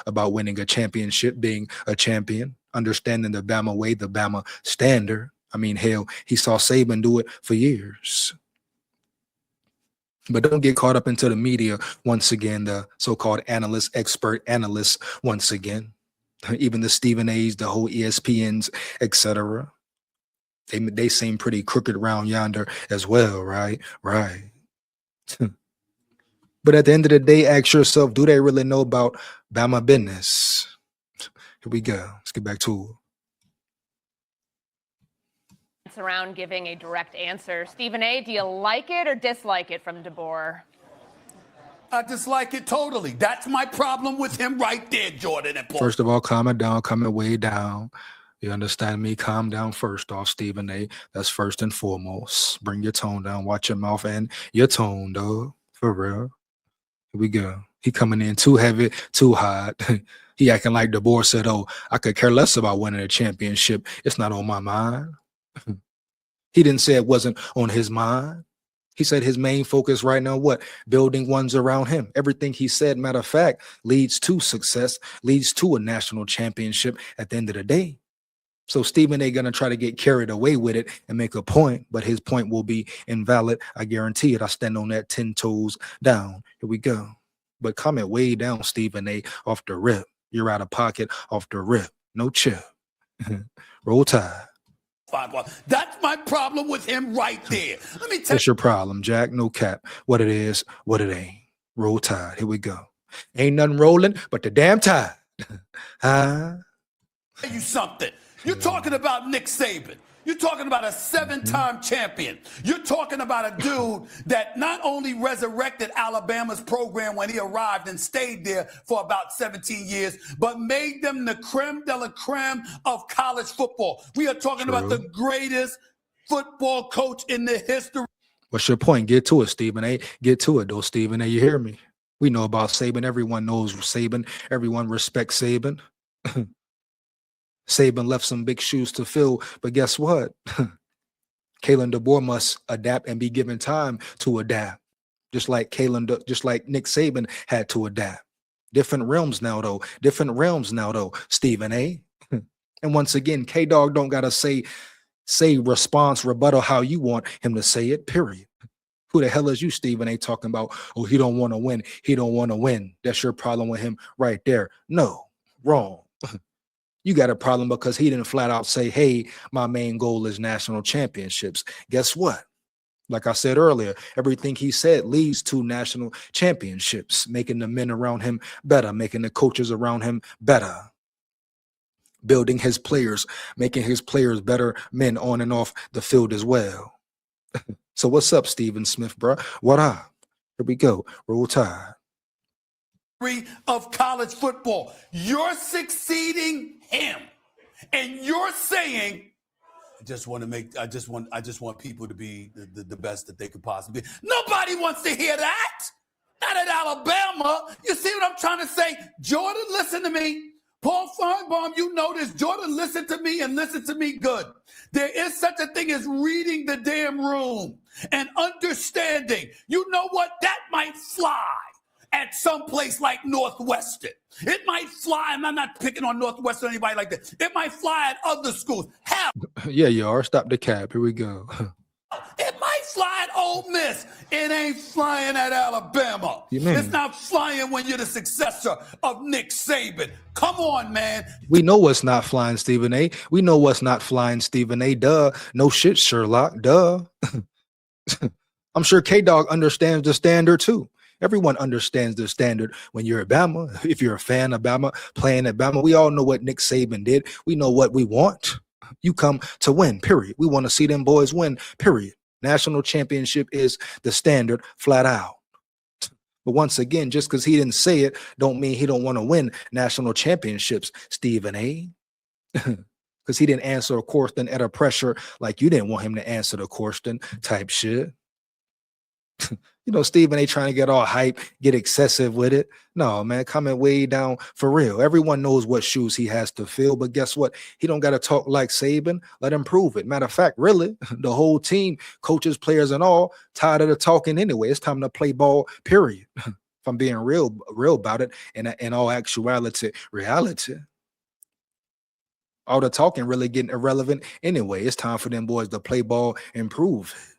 about winning a championship, being a champion, understanding the Bama way, the Bama standard. I mean, hell, he saw Saban do it for years. But don't get caught up into the media once again, the so-called analysts, expert analysts once again, even the Stephen A's, the whole ESPNs, etc. They seem pretty crooked around yonder as well, right? Right. But at the end of the day, ask yourself, do they really know about Bama business? Here we go. Let's get back to it. Around giving a direct answer. Stephen A., do you like it or dislike it from DeBoer? I dislike it totally. That's my problem with him right there, Jordan and Paul. First of all, calm it down, calm it way down. You understand me? Calm down first off, Stephen A. That's first and foremost. Bring your tone down. Watch your mouth and your tone, dog. For real. Here we go. He coming in too heavy, too hot. He acting like DeBoer said, oh, I could care less about winning a championship. It's not on my mind. He didn't say it wasn't on his mind. He said his main focus right now, what? Building ones around him. Everything he said, matter of fact, leads to success, leads to a national championship at the end of the day. So Stephen A. gonna try to get carried away with it and make a point, but his point will be invalid. I guarantee it. I stand on that 10 toes down. Here we go. But comment way down, Stephen A. off the rip. You're out of pocket off the rip. No chip. Roll Tide. That's my problem with him right there. Let me tell you. That's your problem, Jack. No cap. What it is, what it ain't. Roll Tide. Here we go. Ain't nothing rolling but the damn tide. Tell you something. You're talking about Nick Saban. You're talking about a 7-time champion. You're talking about a dude that not only resurrected Alabama's program when he arrived and stayed there for about 17 years, but made them the creme de la creme of college football. We are talking about the greatest football coach in the history. What's your point? Get to it, Stephen A. Get to it, though, Stephen A. You hear me? We know about Saban. Everyone knows Saban. Everyone respects Saban. Saban left some big shoes to fill, but guess what? Kalen DeBoer must adapt and be given time to adapt, just like Nick Saban had to adapt. Different realms now, though. Stephen A. And once again, K-Dog don't gotta say response, rebuttal how you want him to say it. Period. Who the hell is you, Stephen A. talking about? Oh, he don't want to win. He don't want to win. That's your problem with him right there. No, wrong. You got a problem because he didn't flat out say, hey, my main goal is national championships. Guess what? Like I said earlier, everything he said leads to national championships, making the men around him better, making the coaches around him better, building his players, making his players better men on and off the field as well. So what's up, Stephen Smith, bro? What up? Here we go. Roll Tide. Of college football. You're succeeding him. And you're saying, I just want people to be the best that they could possibly be. Nobody wants to hear that. Not at Alabama. You see what I'm trying to say? Jordan, listen to me. Paul Finebaum, you know this. Jordan, listen to me and listen to me good. There is such a thing as reading the damn room and understanding. You know what? That might fly at some place like Northwestern. It might fly, and I'm not picking on Northwestern or anybody like that. It might fly at other schools. Hell. Yeah, you are. Stop the cap. Here we go. It might fly at Ole Miss. It ain't flying at Alabama. It's not flying when you're the successor of Nick Saban. Come on, man. We know what's not flying, Stephen A. We know what's not flying, Stephen A. Duh. No shit, Sherlock. Duh. I'm sure K-Dog understands the standard, too. Everyone understands the standard when you're at Bama. If you're a fan of Bama, playing at Bama, we all know what Nick Saban did. We know what we want. You come to win, period. We want to see them boys win, period. National championship is the standard, flat out. But once again, just because he didn't say it, don't mean he don't want to win national championships, Stephen A. Because he didn't answer a question at a pressure like you didn't want him to answer the question type shit. You know, Stephen A. trying to get all hype, get excessive with it. No, man, coming way down for real. Everyone knows what shoes he has to fill, but guess what? He don't got to talk like Saban. Let him prove it. Matter of fact, really, the whole team, coaches, players, and all, tired of the talking anyway. It's time to play ball, period. I'm being real about it, in all actuality, reality. All the talking really getting irrelevant anyway. It's time for them boys to play ball and prove it.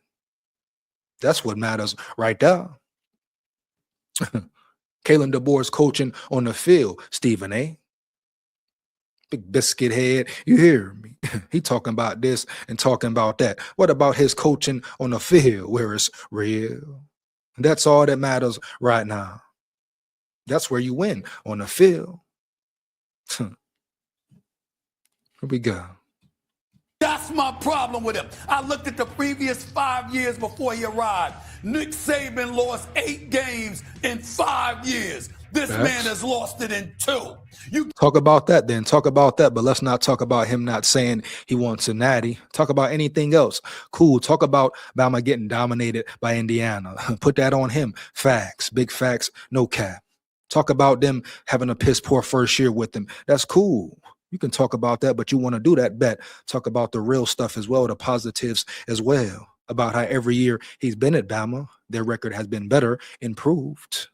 That's what matters right there. Kalen DeBoer's coaching on the field, Stephen A. Big biscuit head, you hear me? He talking about this and talking about that. What about his coaching on the field where it's real? That's all that matters right now. That's where you win, on the field. Here we go. That's my problem with him. I looked at the previous 5 years before he arrived. Nick Saban lost 8 games in 5 years. This man has lost it in 2. You talk about that then. Talk about that, but let's not talk about him not saying he wants a natty. Talk about anything else. Cool. Talk about Bama getting dominated by Indiana. Put that on him. Facts. Big facts. No cap. Talk about them having a piss poor first year with them. That's cool. You can talk about that, but you want to do that, bet. Talk about the real stuff as well, the positives as well, about how every year he's been at Bama, their record has been better, improved.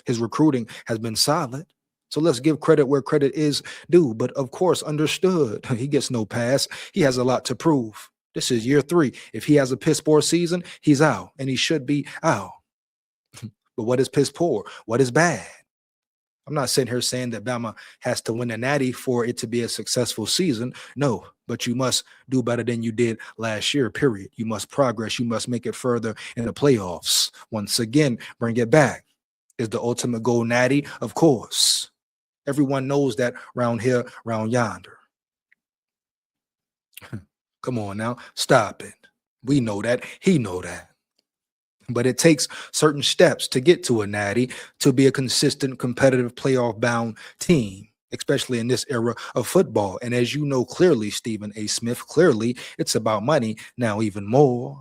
His recruiting has been solid. So let's give credit where credit is due. But of course, understood, he gets no pass. He has a lot to prove. This is year 3. If he has a piss poor season, he's out, and he should be out. But what is piss poor? What is bad? I'm not sitting here saying that Bama has to win a natty for it to be a successful season. No, but you must do better than you did last year, period. You must progress. You must make it further in the playoffs. Once again, bring it back. Is the ultimate goal natty? Of course. Everyone knows that round here, round yonder. Come on now, stop it. We know that. He know that. But it takes certain steps to get to a natty, to be a consistent, competitive, playoff-bound team, especially in this era of football. And as you know clearly, Stephen A. Smith, clearly it's about money now even more.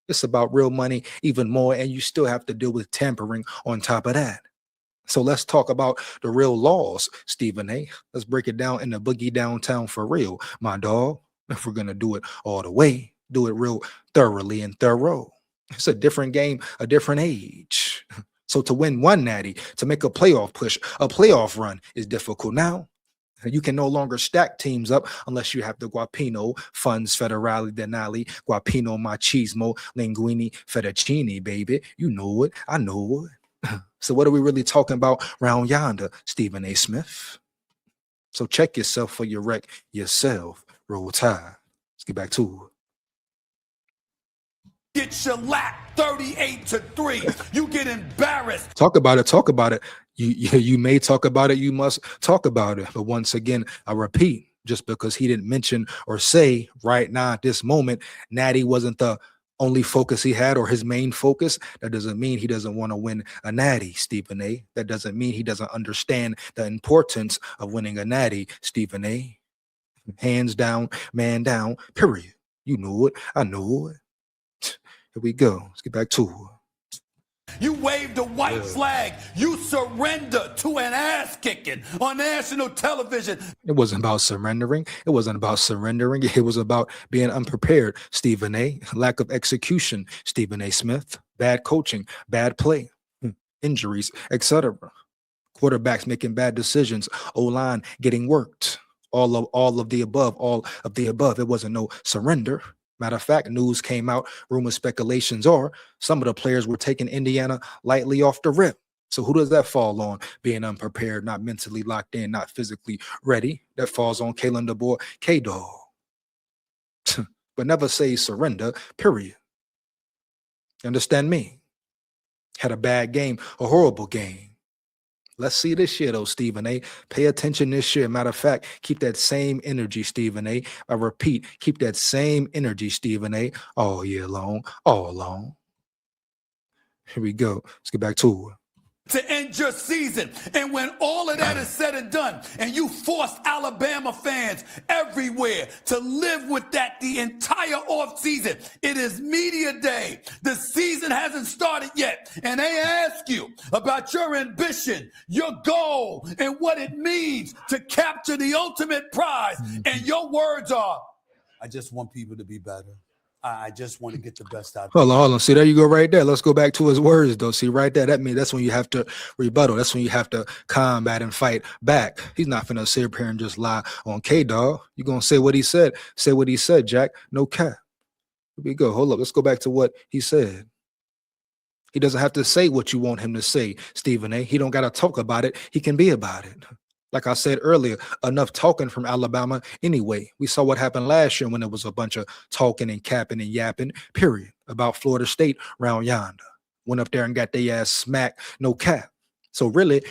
It's about real money even more, and you still have to deal with tampering on top of that. So let's talk about the real laws, Stephen A. Let's break it down in the boogie downtown for real, my dog. If we're going to do it all the way, do it real thoroughly and thorough. It's a different game, a different age. So to win one natty, to make a playoff push, a playoff run is difficult now. You can no longer stack teams up unless you have the guapino, funds, federale, denali, guapino, machismo, linguini, fettuccine, baby. You know it. I know it. So what are we really talking about round yonder, Stephen A. Smith? So check yourself for your wreck yourself. Roll Tide. Let's get back to it. get shellacked 38-3. You get embarrassed. Talk about it. Talk about it. You may talk about it. You must talk about it. But once again, I repeat, just because he didn't mention or say right now at this moment, Natty wasn't the only focus he had or his main focus, that doesn't mean he doesn't want to win a Natty, Stephen A. That doesn't mean he doesn't understand the importance of winning a Natty, Stephen A. Hands down, man down, period. You know it. I know it. Here we go. Let's get back to it. You waved a white flag. You surrender to an ass kicking on national television. It wasn't about surrendering. It wasn't about surrendering. It was about being unprepared, Stephen A. Lack of execution, Stephen A. Smith. Bad coaching, bad play, injuries, etc. Quarterbacks making bad decisions. O-line getting worked. All of the above. It wasn't no surrender. Matter of fact, news came out, rumors, speculations are some of the players were taking Indiana lightly off the rip. So who does that fall on? Being unprepared, not mentally locked in, not physically ready. That falls on Kalen DeBoer, K-Dog. But never say surrender, period. You understand me? Had a bad game, a horrible game. Let's see this year, though, Stephen A. Pay attention this year. Matter of fact, keep that same energy, Stephen A. I repeat, keep that same energy, Stephen A. All year long, all along. Here we go. Let's get back to it. To end your season. And when all of that is said and done, and you forced Alabama fans everywhere to live with that the entire offseason, it is media day. The season hasn't started yet. And they ask you about your ambition, your goal, and what it means to capture the ultimate prize. And your words are, I just want people to be better. I just want to get the best out. Hold on. See, there you go right there. Let's go back to his words, though. See, right there, that means that's when you have to rebuttal. That's when you have to combat and fight back. He's not finna sit up here and just lie on K-Dog. You're going to say what he said. Say what he said, Jack. No cap. Here we go. Hold up. Let's go back to what he said. He doesn't have to say what you want him to say, Stephen A. He don't got to talk about it. He can be about it. Like I said earlier, enough talking from Alabama anyway. We saw what happened last year when there was a bunch of talking and capping and yapping, period, about Florida State round yonder. Went up there and got their ass smacked, no cap. So really,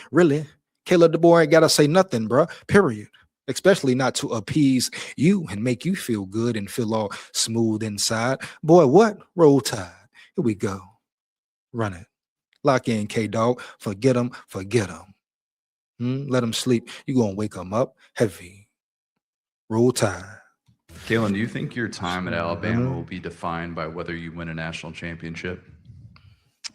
Caleb DeBoer ain't got to say nothing, bro, period. Especially not to appease you and make you feel good and feel all smooth inside. Boy, what? Roll Tide. Here we go. Run it. Lock in, K-Dog. Forget him. Let him sleep. You're going to wake him up heavy. Roll Tide. Kalen, do you think your time at Alabama will be defined by whether you win a national championship?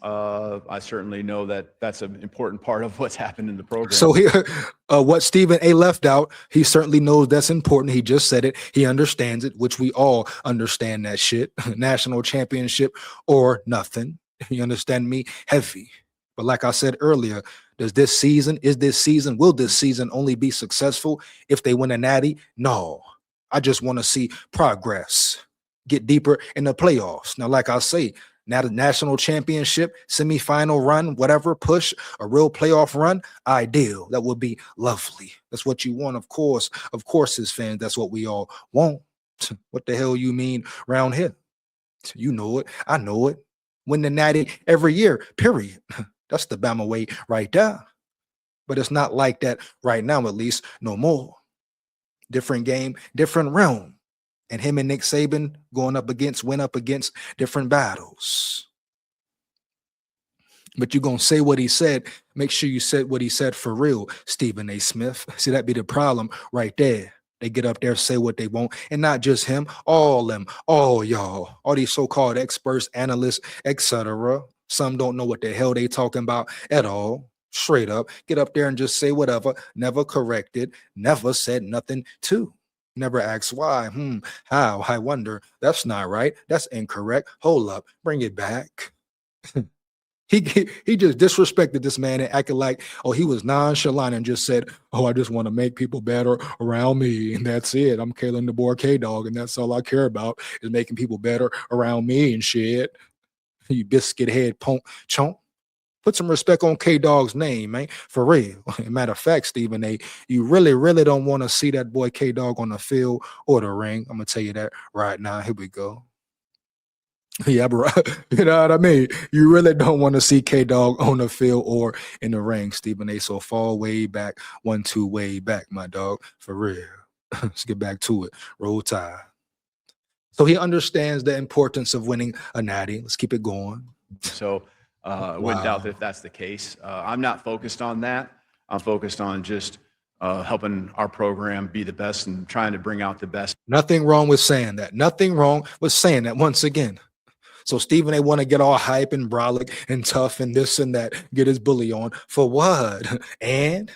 I certainly know that that's an important part of what's happened in the program. So here, what Stephen A. left out, he certainly knows that's important. He just said it. He understands it, which we all understand that shit. National championship or nothing. You understand me? Heavy. But like I said earlier, will this season only be successful if they win a natty? No. I just want to see progress, get deeper in the playoffs. Now, like I say, now the national championship, semifinal run, whatever, push, a real playoff run, ideal. That would be lovely. That's what you want, of course. Of course, as fans, that's what we all want. What the hell you mean around here? You know it. I know it. Win the natty every year, period. That's the Bama way right there. But it's not like that right now, at least, no more. Different game, different realm. And him and Nick Saban went up against different battles. But you're going to say what he said. Make sure you said what he said for real, Stephen A. Smith. See, that be the problem right there. They get up there, say what they want, and not just him, all them, all y'all, all these so-called experts, analysts, etc. Some don't know what the hell they talking about at all. Straight up, get up there and just say whatever, never corrected, never said nothing to. Never asked why, how, I wonder, that's not right, that's incorrect, hold up, bring it back. He just disrespected this man and acted like, oh, he was nonchalant and just said, oh, I just want to make people better around me. And that's it. I'm Kalen DeBoer K-Dog, and that's all I care about is making people better around me and shit. You biscuit head punk chunk. Put some respect on K-Dog's name, man. For real. Matter of fact, Stephen A., you really don't want to see that boy K-Dog on the field or the ring. I'm going to tell you that right now. Here we go. Yeah, bro. You know what I mean? You really don't want to see K-Dog on the field or in the ring, Stephen A. So fall way back, 1-2 way back, my dog. For real. Let's get back to it. Roll Tide. So he understands the importance of winning a natty. Let's keep it going. So wouldn't doubt that if that's the case. I'm not focused on that. I'm focused on just helping our program be the best and trying to bring out the best. Nothing wrong with saying that. Nothing wrong with saying that once again. So Stephen A. want to get all hype and brolic and tough and this and that, get his bully on for what? And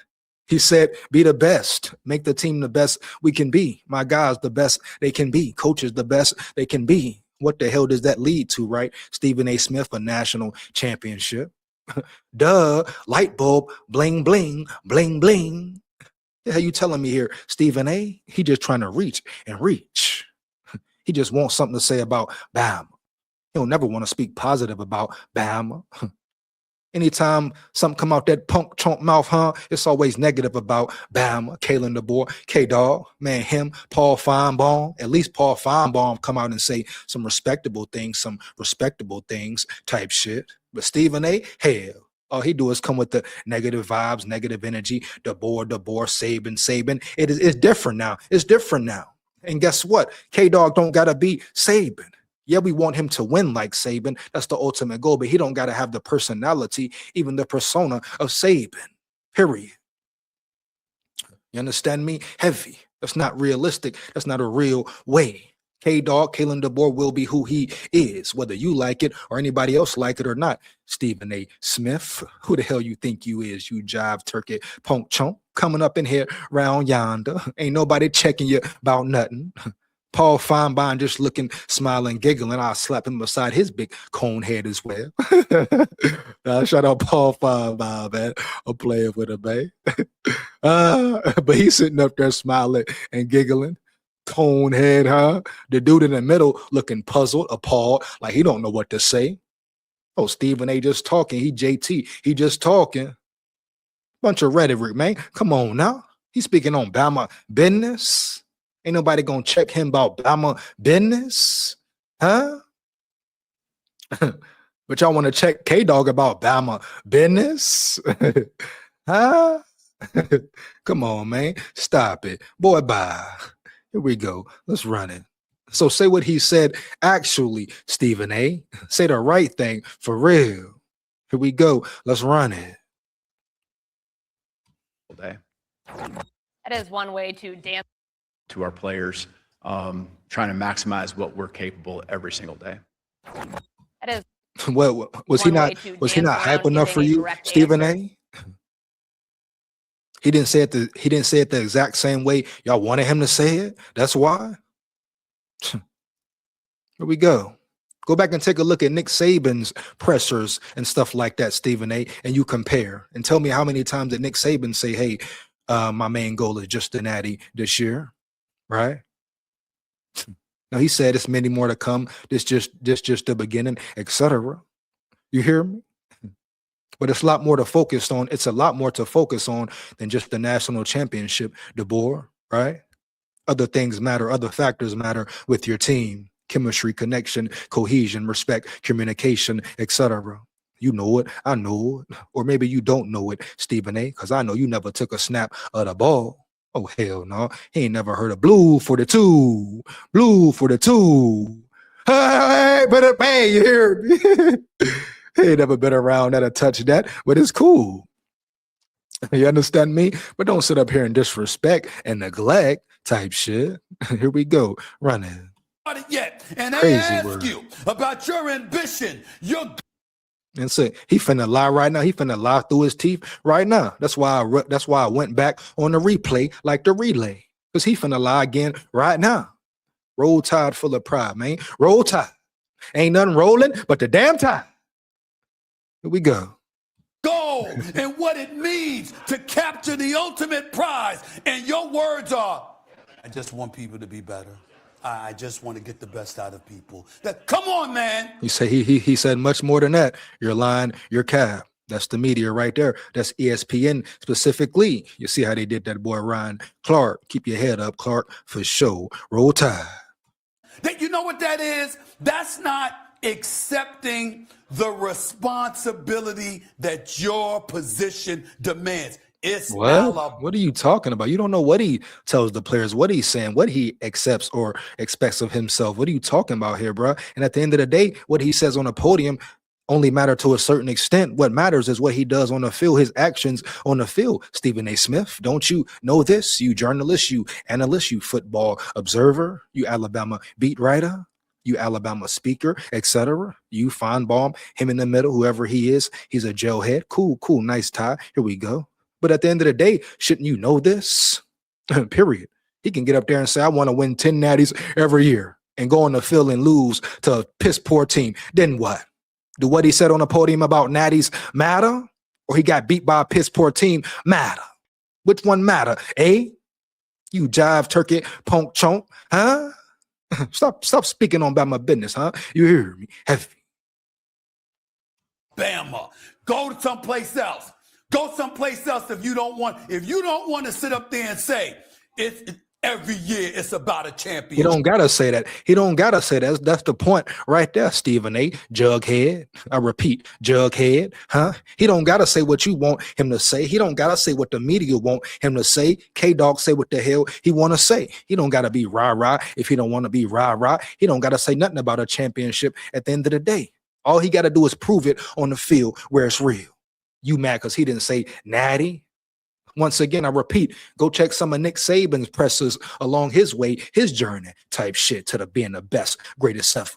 he said, be the best, make the team the best we can be. My guys, the best they can be. Coaches, the best they can be. What the hell does that lead to, right? Stephen A. Smith, a national championship. Duh, light bulb, bling, bling, bling, bling. The hell you telling me here, Stephen A.? He just trying to reach and reach. He just wants something to say about Bama. He'll never want to speak positive about Bama. Anytime something come out that punk chunk mouth, it's always negative about Bama, Kalen DeBoer, K-Dog, man, him, Paul Finebaum. At least Paul Finebaum come out and say some respectable things type shit. But Stephen A., hell, all he do is come with the negative vibes, negative energy, DeBoer, Saban. It's different now. It's different now. And guess what? K-Dog don't got to be Saban. Yeah, we want him to win like Saban. That's the ultimate goal, but he don't got to have the personality, even the persona of Saban, period. You understand me? Heavy. That's not realistic. That's not a real way. K-Dog, Kalen DeBoer will be who he is, whether you like it or anybody else like it or not. Stephen A. Smith, who the hell you think you is, you jive turkey punk chunk, coming up in here round yonder. Ain't nobody checking you about nothing. Paul Finebaum just looking, smiling, giggling. I'll slap him beside his big cone head as well. Shout out Paul Finebaum, man. I'm playing with him, man. But he's sitting up there smiling and giggling. Cone head, huh? The dude in the middle looking puzzled, appalled, like he don't know what to say. Oh, Stephen A. just talking. He JT. He just talking. Bunch of rhetoric, man. Come on now. He's speaking on Bama business. Ain't nobody gonna check him about Bama business, huh? But y'all want to check K-Dog about Bama business, huh? Come on, man. Stop it. Boy, bye. Here we go. Let's run it. So say what he said actually, Stephen A. Say the right thing for real. Here we go. Let's run it. Day. That is one way to dance To our players, trying to maximize what we're capable of every single day. That is Well, was he one not way to was he dance not hype around enough for giving a you, direct Stephen answer. A? He didn't say it he didn't say it the exact same way y'all wanted him to say it. That's why. Here we go. Go back and take a look at Nick Saban's pressers and stuff like that, Stephen A, and you compare and tell me how many times did Nick Saban say, hey, my main goal is just the natty this year, right? Now he said it's many more to come. This just the beginning, etc. You hear me? But it's a lot more to focus on. It's a lot more to focus on than just the national championship, DeBoer, right? Other things matter. Other factors matter with your team. Chemistry, connection, cohesion, respect, communication, etc. You know it. I know it. Or maybe you don't know it, Stephen A., because I know you never took a snap of the ball. Oh, hell no. He ain't never heard of blue for the two. Blue for the two. Hey, but hey, you hear me? He ain't never been around that'll touch that, but it's cool. You understand me? But don't sit up here and disrespect and neglect type shit. Here we go. Run it. Yet, and they Crazy ask word. you about your ambition, your And so he finna lie right now. He finna lie through his teeth right now. That's why I went back on the replay like the relay. Because he finna lie again right now. Roll Tide full of pride, man. Roll Tide. Ain't nothing rolling but the damn tide. Here we go. goal and what it means to capture the ultimate prize. And your words are, I just want people to be better. I just want to get the best out of people. Come on, man. You say he said much more than that. You're lying, you're cap. That's the media right there. That's ESPN specifically. You see how they did that boy Ryan Clark. Keep your head up, Clark, for sure. Roll Tide. You know what that is? That's not accepting the responsibility that your position demands. It's What? What are you talking about? You don't know what he tells the players, what he's saying, what he accepts or expects of himself. What are you talking about here, bro? And at the end of the day, what he says on the podium only matter to a certain extent. What matters is what he does on the field, his actions on the field. Stephen A. Smith, don't you know this? You journalist, you analyst, you football observer, you Alabama beat writer, you Alabama speaker, etc. You Finebaum, him in the middle, whoever he is, he's a jailhead. Cool, nice tie. Here we go. But at the end of the day, shouldn't you know this? Period. He can get up there and say, I want to win 10 natties every year and go on the field and lose to a piss poor team. Then what? Do what he said on the podium about natties matter? Or he got beat by a piss poor team matter? Which one matter? Eh? You jive turkey punk chunk, huh? Stop speaking on about my business, huh? You hear me? Heavy. Bama. Go someplace else. Go someplace else if you don't want to sit up there and say it's every year it's about a championship. He don't gotta say that. He don't gotta say that. That's the point right there, Stephen A. Jughead. I repeat, Jughead, huh? He don't gotta say what you want him to say. He don't gotta say what the media want him to say. K-Dog say what the hell he wanna say. He don't gotta be rah-rah if he don't want to be rah-rah. He don't gotta say nothing about a championship at the end of the day. All he gotta do is prove it on the field where it's real. You mad because he didn't say natty? Once again, I repeat, go check some of Nick Saban's pressers along his way, his journey type shit to being the best, greatest ever.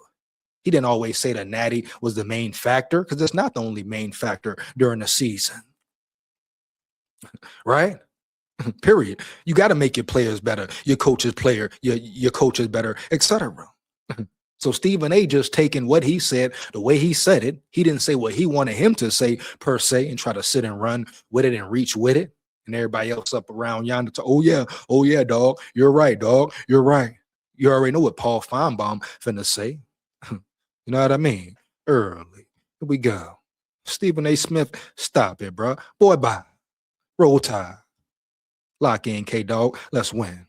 He didn't always say that natty was the main factor because it's not the only main factor during the season. Right? Period. You got to make your players better, your coaches player, your coaches better, etc. So Stephen A. just taking what he said, the way he said it. He didn't say what he wanted him to say per se, and try to sit and run with it and reach with it. And everybody else up around yonder to, oh yeah, dog. You're right, dog. You're right. You already know what Paul Finebaum finna say. You know what I mean? Early. Here we go. Stephen A. Smith, stop it, bro. Boy, bye. Roll Tide. Lock in, K-Dog. Let's win.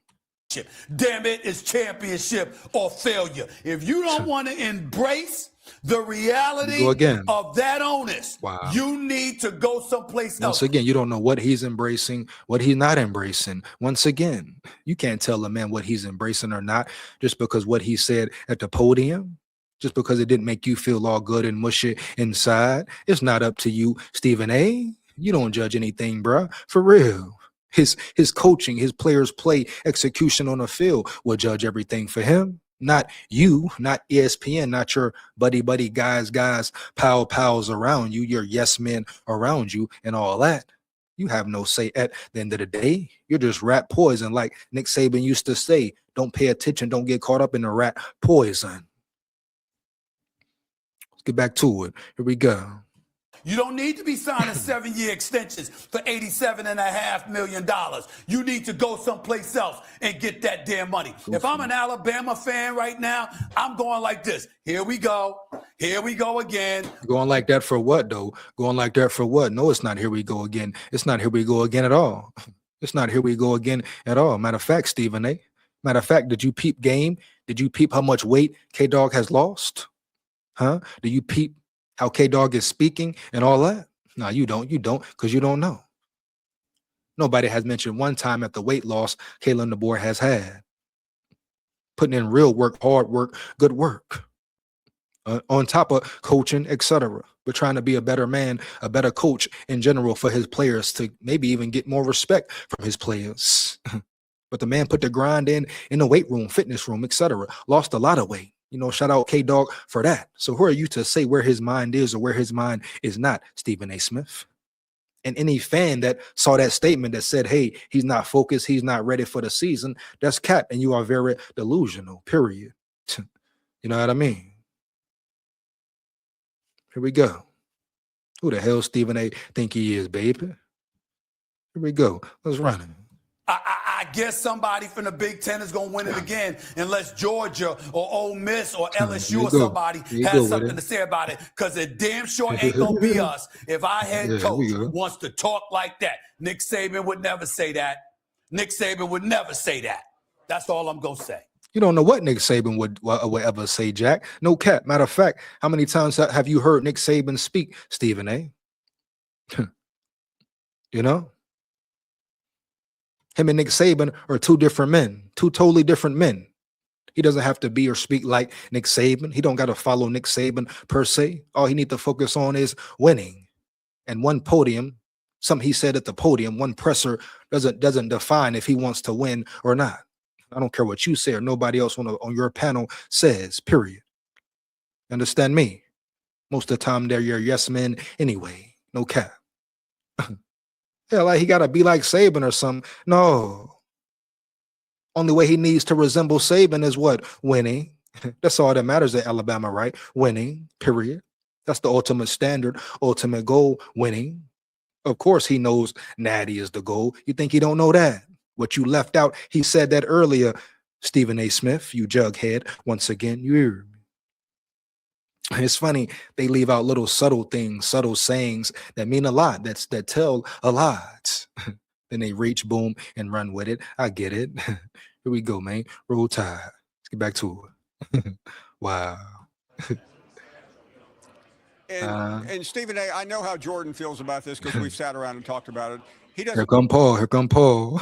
Damn it, it's championship or failure. If you don't want to embrace the reality of that onus, you need to go someplace else. Once again, you don't know what he's embracing, what he's not embracing. Once again, you can't tell a man what he's embracing or not just because what he said at the podium, just because it didn't make you feel all good and mushy inside. It's not up to you, Stephen A. You don't judge anything, bro. For real. His coaching, his players' play, execution on the field will judge everything for him. Not you, not ESPN, not your buddy guys, pals around you, your yes men around you and all that. You have no say at the end of the day. You're just rat poison, like Nick Saban used to say. Don't pay attention, don't get caught up in the rat poison. Let's get back to it. Here we go. You don't need to be signing 7-year extensions for $87.5 million. You need to go someplace else and get that damn money. If I'm an Alabama fan right now, I'm going like this. Here we go. Here we go again. Going like that for what, though? Going like that for what? No, it's not here we go again. It's not here we go again at all. It's not here we go again at all. Matter of fact, Stephen A. Matter of fact, did you peep game? Did you peep how much weight K-Dog has lost? Huh? Do you peep how K-Dog is speaking and all that? No, you don't, because you don't know. Nobody has mentioned one time at the weight loss Kalen DeBoer has had. Putting in real work, hard work, good work. On top of coaching, etc. But trying to be a better man, a better coach in general for his players to maybe even get more respect from his players. But the man put the grind in the weight room, fitness room, etc. Lost a lot of weight. You know, shout out K-Dog for that. So who are you to say where his mind is or where his mind is not, Stephen A. Smith? And any fan that saw that statement that said, hey, he's not focused, he's not ready for the season, that's cap, and you are very delusional, period. You know what I mean? Here we go. Who the hell Stephen A. think he is, baby? Here we go. Let's run it. I guess somebody from the Big Ten is going to win it again unless Georgia or Ole Miss or LSU or somebody has something to say about it, because it damn sure ain't going to be us if our head coach wants to talk like that. Nick Saban would never say that. Nick Saban would never say that. That's all I'm going to say. You don't know what Nick Saban would ever say, Jack. No cap. Matter of fact, how many times have you heard Nick Saban speak, Stephen A? You know? Him and Nick Saban are two different men, two totally different men. He doesn't have to be or speak like Nick Saban. He don't got to follow Nick Saban per se. All he needs to focus on is winning. And one podium, something he said at the podium, one presser doesn't define if he wants to win or not. I don't care what you say or nobody else on your panel says, period. Understand me? Most of the time, they're your yes men anyway. No cap. Yeah, like he got to be like Saban or something. No. Only way he needs to resemble Saban is what? Winning. That's all that matters at Alabama, right? Winning, period. That's the ultimate standard, ultimate goal, winning. Of course, he knows Natty is the goal. You think he don't know that? What you left out, he said that earlier, Stephen A. Smith, you jughead. Once again, you hear me. It's funny, they leave out little subtle things, subtle sayings that mean a lot, that tell a lot. Then they reach, boom, and run with it. I get it. Here we go, man. Roll Tide. Let's get back to it. Wow. And Stephen A., I know how Jordan feels about this because we've sat around and talked about it. He doesn't. Here come Paul. Here come Paul.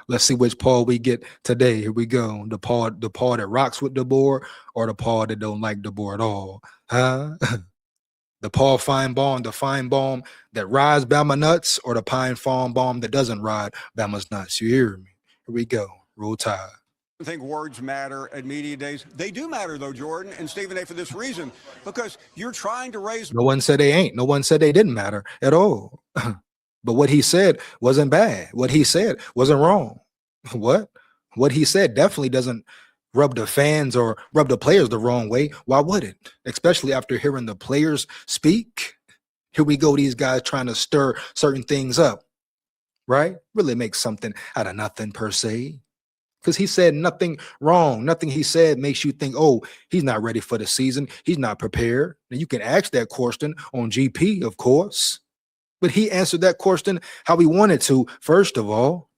Let's see which Paul we get today. Here we go. The Paul that rocks with DeBoer, or the Paul that don't like DeBoer at all. Huh? The Paul Finebaum, the Finebaum that rides Bama nuts, or the Finebaum that doesn't ride Bama's nuts. You hear me? Here we go. Roll Tide. I think words matter at media days. They do matter, though, Jordan and Stephen A., for this reason, because you're trying to raise. No one said they ain't. No one said they didn't matter at all. But what he said wasn't bad. What he said wasn't wrong. What he said definitely doesn't rub the fans or rub the players the wrong way. Why would it? Especially after hearing the players speak. Here we go, these guys trying to stir certain things up, right? Really make something out of nothing per se. Because he said nothing wrong. Nothing he said makes you think, oh, he's not ready for the season. He's not prepared. And you can ask that question on GP, of course. But he answered that question how he wanted to, first of all.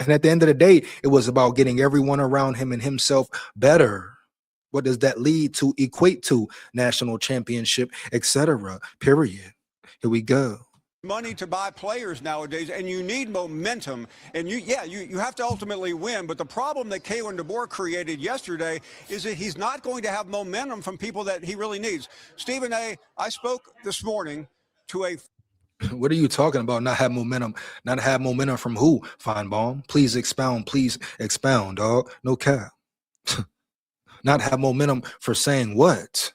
And at the end of the day, it was about getting everyone around him and himself better. What does that lead to, equate to? National championship, etc. Period. Here we go. Money to buy players nowadays, and you need momentum. And you have to ultimately win. But the problem that Kalen DeBoer created yesterday is that he's not going to have momentum from people that he really needs. Stephen A., I spoke this morning to a What are you talking about? Not have momentum. Not have momentum from who? Finebaum. Please expound. Please expound, dog. No cap. Not have momentum for saying what?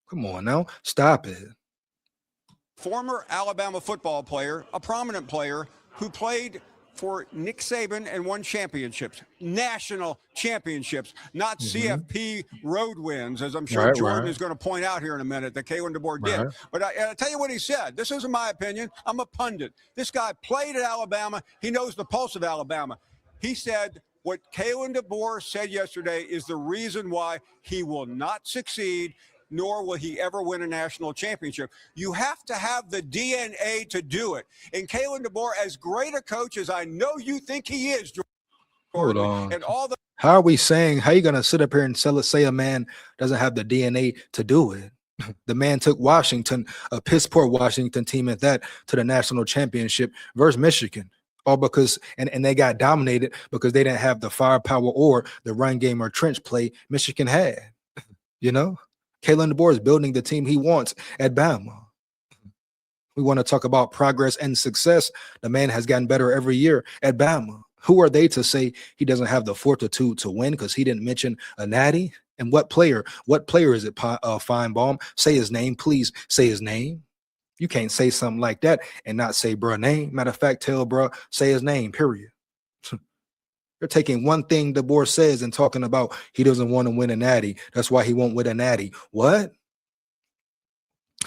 Come on now. Stop it. former Alabama football player, a prominent player who played for Nick Saban and won championships, national championships, not CFP road wins, as I'm sure Jordan is going to point out here in a minute that Kalen DeBoer did. But I'll tell you what he said. This isn't my opinion. I'm a pundit. This guy played at Alabama. He knows the pulse of Alabama. He said what Kalen DeBoer said yesterday is the reason why he will not succeed, nor will he ever win a national championship. You have to have the DNA to do it. And Kalen DeBoer, as great a coach as I know you think he is, Jordan, Hold on. and all the How are we saying, how are you going to sit up here and say a man doesn't have the DNA to do it? The man took Washington, a piss poor Washington team at that, to the national championship versus Michigan. All because, and they got dominated because they didn't have the firepower or the run game or trench play Michigan had. You know? Kalen DeBoer is building the team he wants at Bama. We want to talk about progress and success. The man has gotten better every year at Bama. Who are they to say he doesn't have the fortitude to win because he didn't mention a natty? And what player is it, Finebaum? Say his name, please say his name. You can't say something like that and not say bruh name. Matter of fact, tell bruh, say his name, period. You're taking one thing DeBoer says and talking about he doesn't want to win a natty. That's why he won't win a natty. What?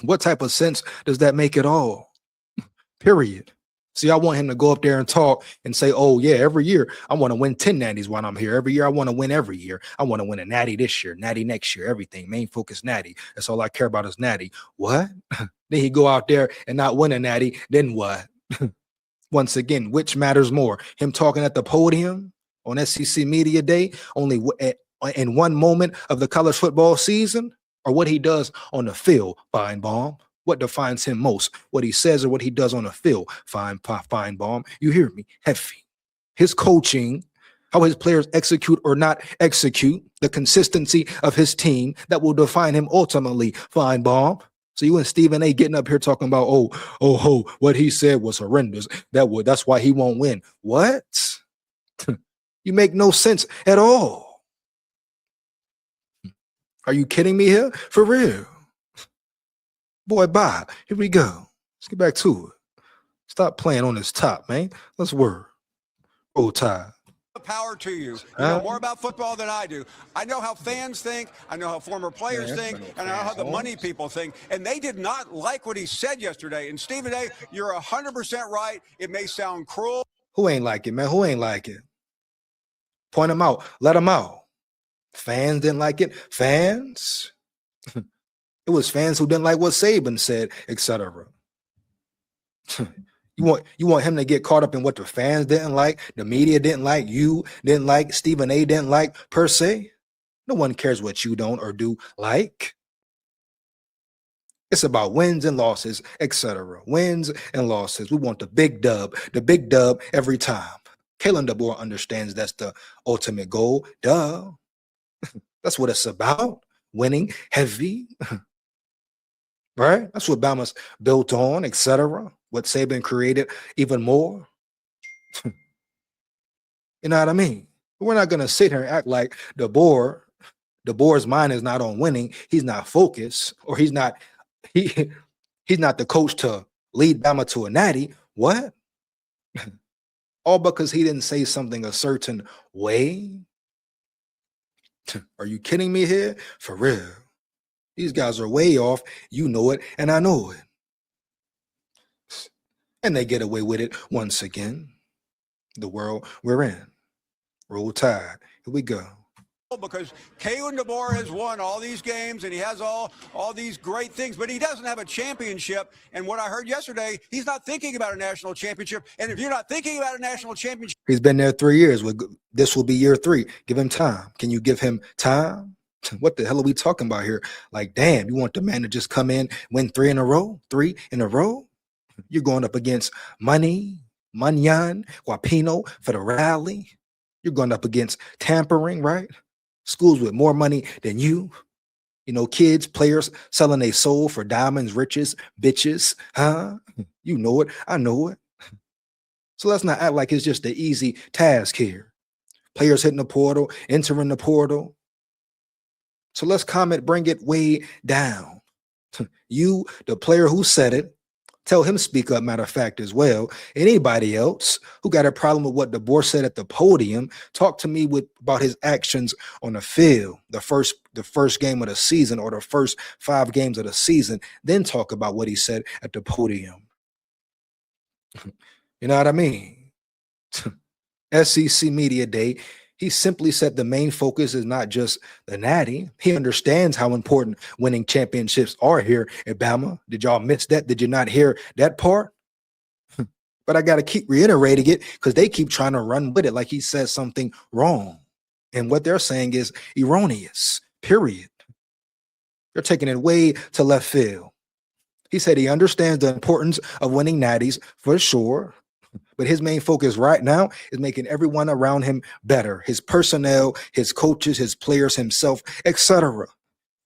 What type of sense does that make at all? Period. See, I want him to go up there and talk and say, oh, yeah, every year I want to win 10 natties while I'm here. Every year I want to win every year. I want to win a natty this year, natty next year, everything. Main focus natty. That's all I care about is natty. What? Then he go out there and not win a natty. Then what? Once again, which matters more? Him talking at the podium on SEC Media Day only in one moment of the college football season, or what he does on the field, Finebaum? What defines him most? What he says or what he does on the field, Finebaum? You hear me? Heavy. His coaching, how his players execute or not execute, the consistency of his team that will define him ultimately, Finebaum. So you and Stephen A. getting up here talking about, what he said was horrendous. That's why he won't win. What? You make no sense at all. Are you kidding me here? For real. Boy, bye. Here we go. Let's get back to it. Stop playing on this top, man. Let's work. Roll Tide. power to you. You know more about football than I do. I know how fans think. I know how former players think. And I know how the money people think. And they did not like what he said yesterday. And Stephen A., you're 100% right. It may sound cruel. Who ain't like it, man? Who ain't like it? Point them out. Let them out. Fans didn't like it. Fans? It was fans who didn't like what Saban said, etc. You want him to get caught up in what the fans didn't like, the media didn't like, you didn't like, Stephen A. didn't like, per se? No one cares what you don't or do like. It's about wins and losses, etc. Wins and losses. We want the big dub every time. Kalen DeBoer understands that's the ultimate goal. Duh. That's what it's about. Winning heavy. Right? That's what Bama's built on, etc. What Saban created even more. You know what I mean? We're not going to sit here and act like DeBoer's mind is not on winning. He's not focused, or he's not the coach to lead Bama to a natty. What? All because he didn't say something a certain way? Are you kidding me here? For real. These guys are way off. You know it, and I know it. And they get away with it once again. The world we're in. Roll Tide. Here we go. Because Kalen DeBoer has won all these games and he has all these great things, but he doesn't have a championship. And what I heard yesterday, he's not thinking about a national championship. And if you're not thinking about a national championship, He's been there 3 years. This will be year 3. Give him time. Can you give him time? What the hell are we talking about here? Like, damn, you want the man to just come in, win 3 in a row? 3 in a row? You're going up against Manyan, Guapino for the rally. You're going up against tampering, right? Schools with more money than you. You know, kids, players selling their soul for diamonds, riches, bitches. Huh? You know it. I know it. So let's not act like it's just an easy task here. Players hitting the portal, entering the portal. So let's bring it way down. You, the player who said it, tell him speak up, matter of fact, as well. Anybody else who got a problem with what DeBoer said at the podium, talk to me about his actions on the field, the first game of the season or the first 5 games of the season, then talk about what he said at the podium. You know what I mean? SEC Media Day, he simply said the main focus is not just the Natty. He understands how important winning championships are here at Bama. Did y'all miss that? Did you not hear that part? But I got to keep reiterating it because they keep trying to run with it like he says something wrong. And what they're saying is erroneous, period. They're taking it way to left field. He said he understands the importance of winning natties for sure. But his main focus right now is making everyone around him better. His personnel, his coaches, his players, himself, etc.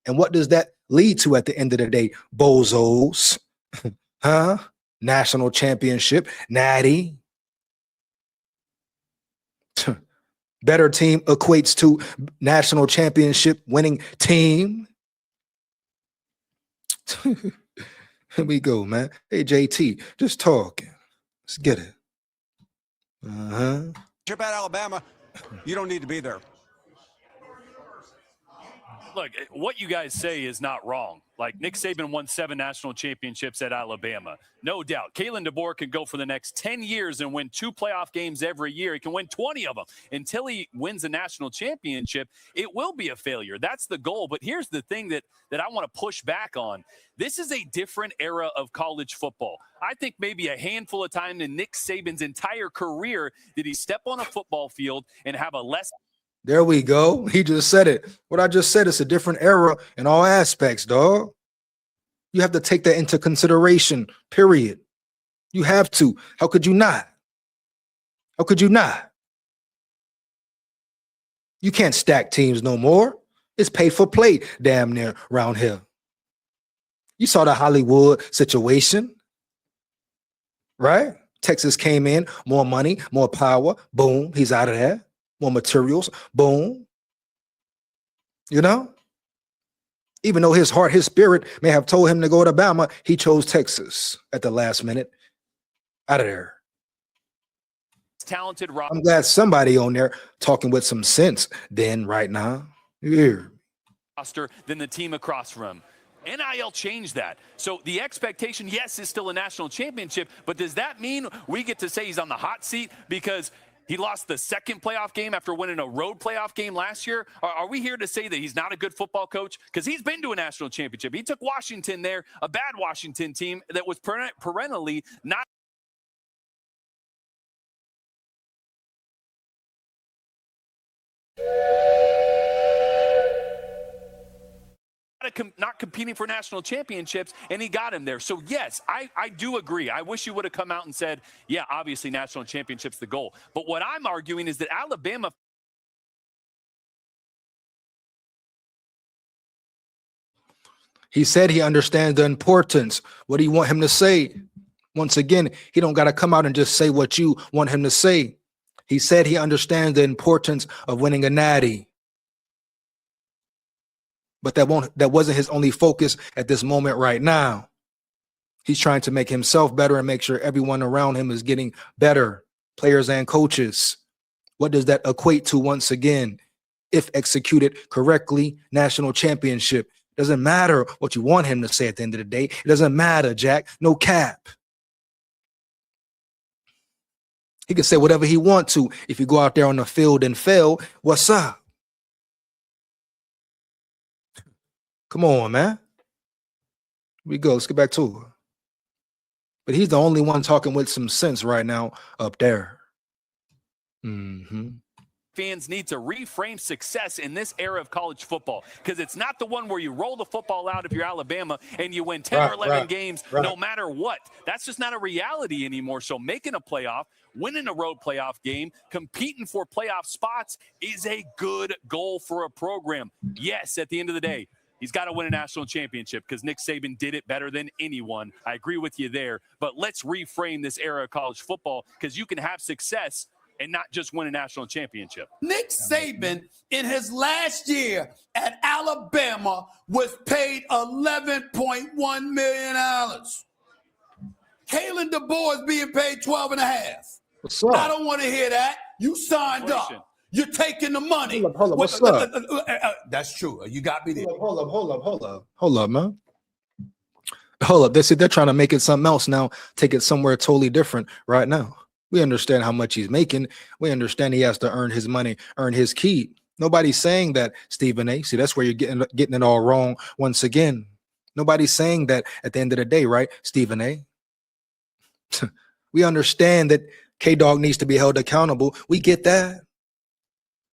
And what does that lead to at the end of the day? Bozos. Huh? National championship. Natty. Better team equates to national championship winning team. Here we go, man. Hey, JT, just talking. Let's get it. at Alabama, you don't need to be there. Look, what you guys say is not wrong. Like, Nick Saban won 7 national championships at Alabama. No doubt. Kalen DeBoer can go for the next 10 years and win 2 playoff games every year. He can win 20 of them. Until he wins a national championship, it will be a failure. That's the goal. But here's the thing that I want to push back on. This is a different era of college football. I think maybe a handful of times in Nick Saban's entire career did he step on a football field and have a less. There we go. He just said it. What I just said, it's a different era in all aspects, dog. You have to take that into consideration, period. You have to. How could you not? How could you not? You can't stack teams no more. It's pay for play damn near around here. You saw the Hollywood situation, right? Texas came in, more money, more power. Boom, he's out of there. More materials, boom. You know? Even though his heart, his spirit may have told him to go to Bama, he chose Texas at the last minute. Out of there. Talented I'm glad somebody on there talking with some sense then right now. Yeah. Roster than the team across from him. NIL changed that. So the expectation, yes, is still a national championship, but does that mean we get to say he's on the hot seat because he lost the second playoff game after winning a road playoff game last year? Are we here to say that he's not a good football coach? Because he's been to a national championship. He took Washington there, a bad Washington team that was perennially not not competing for national championships, and he got him there. So, yes, I do agree. I wish you would have come out and said, yeah, obviously national championship's the goal. But what I'm arguing is that Alabama He said he understands the importance. What do you want him to say? Once again, he don't got to come out and just say what you want him to say. He said he understands the importance of winning a natty. But that wasn't his only focus at this moment right now. He's trying to make himself better and make sure everyone around him is getting better, players and coaches. What does that equate to once again? If executed correctly, national championship. Doesn't matter what you want him to say at the end of the day. It doesn't matter, Jack. No cap. He can say whatever he wants to. If you go out there on the field and fail, what's up? Come on, man. Here we go. Let's get back to it. But he's the only one talking with some sense right now up there. Fans need to reframe success in this era of college football, because it's not the one where you roll the football out if you're Alabama and you win 10 or 11 games no matter what. That's just not a reality anymore. So making a playoff, winning a road playoff game, competing for playoff spots is a good goal for a program. Yes, at the end of the day, he's got to win a national championship because Nick Saban did it better than anyone. I agree with you there. But let's reframe this era of college football, because you can have success and not just win a national championship. Nick Saban, in his last year at Alabama, was paid $11.1 million. Kalen DeBoer is being paid $12.5. What's up? I don't want to hear that. You signed up. You're taking the money. Hold up. What's up? That's true. You got me there. Hold up, man. Hold up. They're trying to make it something else now. Take it somewhere totally different right now. We understand how much he's making. We understand he has to earn his money, earn his keep. Nobody's saying that, Stephen A. See, that's where you're getting it all wrong once again. Nobody's saying that at the end of the day, right, Stephen A. We understand that K-Dog needs to be held accountable. We get that.